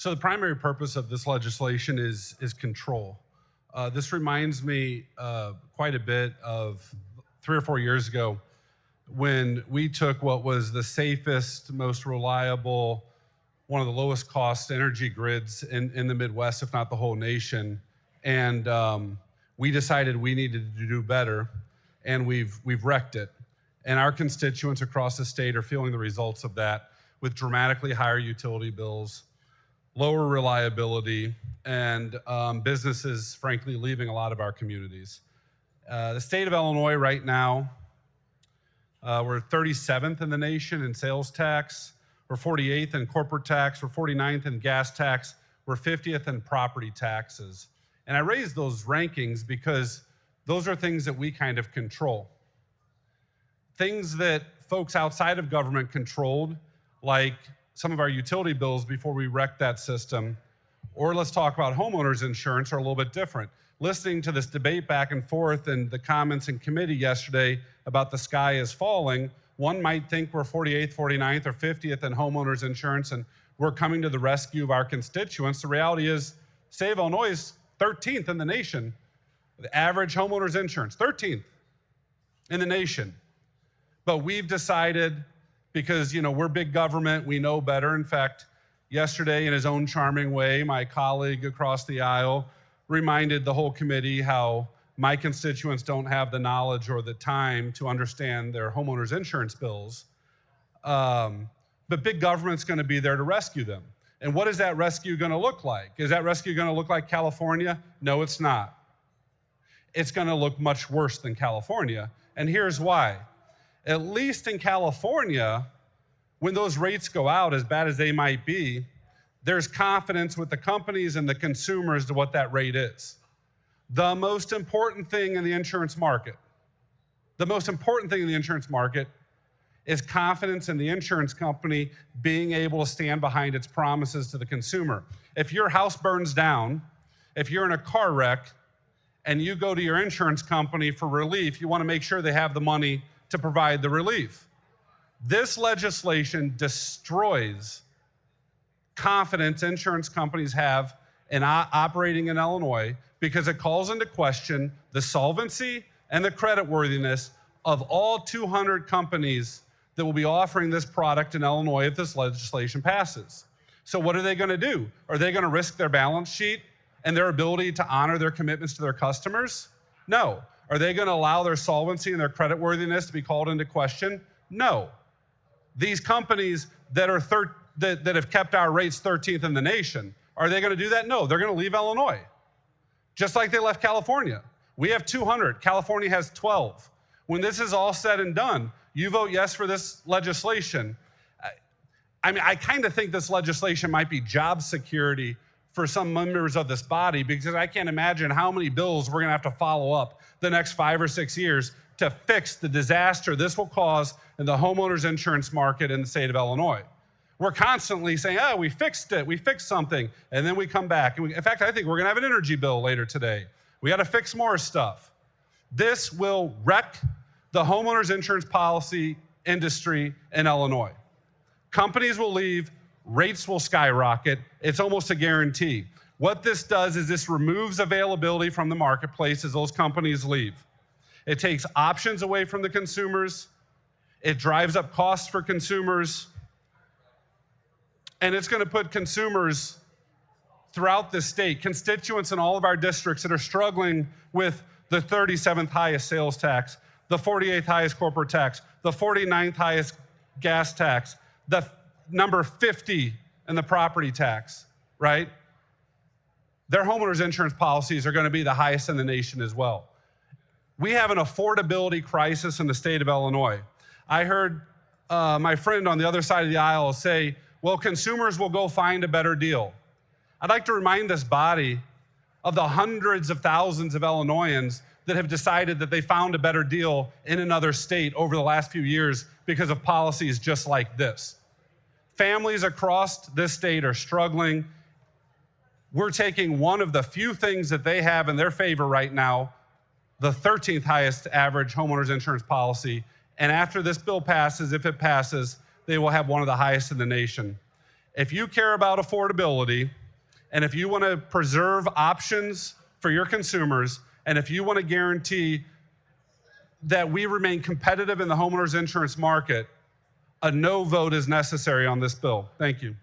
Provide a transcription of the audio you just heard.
So the primary purpose of this legislation is control. This reminds me quite a bit of 3 or 4 years ago when we took what was the safest, most reliable, one of the lowest cost energy grids in the Midwest, if not the whole nation. And we decided we needed to do better, and we've wrecked it. And our constituents across the state are feeling the results of that with dramatically higher utility bills, lower reliability, and businesses, frankly, leaving a lot of our communities. The state of Illinois right now, we're 37th in the nation in sales tax, we're 48th in corporate tax, we're 49th in gas tax, we're 50th in property taxes. And I raise those rankings because those are things that we kind of control. Things that folks outside of government controlled, like some of our utility bills before we wrecked that system, or let's talk about homeowners insurance, are a little bit different. Listening to this debate back and forth and the comments in committee yesterday about the sky is falling, one might think we're 48th, 49th, or 50th in homeowners insurance and we're coming to the rescue of our constituents. The reality is, state of Illinois is 13th in the nation. The average homeowners insurance, 13th in the nation. But we've decided, because we're big government, we know better. In fact, yesterday, in his own charming way, my colleague across the aisle reminded the whole committee how my constituents don't have the knowledge or the time to understand their homeowners insurance bills. But big government's going to be there to rescue them. And what is that rescue going to look like? Is that rescue going to look like California? No, it's not. It's going to look much worse than California. And here's why. At least in California, when those rates go out, as bad as they might be, there's confidence with the companies and the consumers to what that rate is. The most important thing in the insurance market, is confidence in the insurance company being able to stand behind its promises to the consumer. If your house burns down, if you're in a car wreck, and you go to your insurance company for relief, you want to make sure they have the money to provide the relief. This legislation destroys confidence insurance companies have in operating in Illinois because it calls into question the solvency and the creditworthiness of all 200 companies that will be offering this product in Illinois if this legislation passes. So what are they going to do? Are they going to risk their balance sheet and their ability to honor their commitments to their customers? No. Are they going to allow their solvency and their creditworthiness to be called into question? No. These companies that have kept our rates 13th in the nation, are they going to do that? No, they're going to leave Illinois, just like they left California. We have 200, California has 12. When this is all said and done, you vote yes for this legislation. I kind of think this legislation might be job security for some members of this body, because I can't imagine how many bills we're going to have to follow up the next 5 or 6 years to fix the disaster this will cause in the homeowners insurance market in the state of Illinois. We're constantly saying, oh, we fixed it, we fixed something, and then we come back. And in fact, I think we're going to have an energy bill later today. We got to fix more stuff. This will wreck the homeowners insurance policy industry in Illinois. Companies will leave, rates will skyrocket. It's almost a guarantee. What this does is this removes availability from the marketplace as those companies leave. It takes options away from the consumers. It drives up costs for consumers. And it's going to put consumers throughout the state, constituents in all of our districts that are struggling with the 37th highest sales tax, the 48th highest corporate tax, the 49th highest gas tax, the number 50 in the property tax, right? Their homeowners insurance policies are going to be the highest in the nation as well. We have an affordability crisis in the state of Illinois. I heard my friend on the other side of the aisle say, well, consumers will go find a better deal. I'd like to remind this body of the hundreds of thousands of Illinoisans that have decided that they found a better deal in another state over the last few years because of policies just like this. Families across this state are struggling. We're taking one of the few things that they have in their favor right now, the 13th highest average homeowners insurance policy, and after this bill passes, if it passes, they will have one of the highest in the nation. If you care about affordability, and if you want to preserve options for your consumers, and if you want to guarantee that we remain competitive in the homeowners insurance market, a no vote is necessary on this bill. Thank you.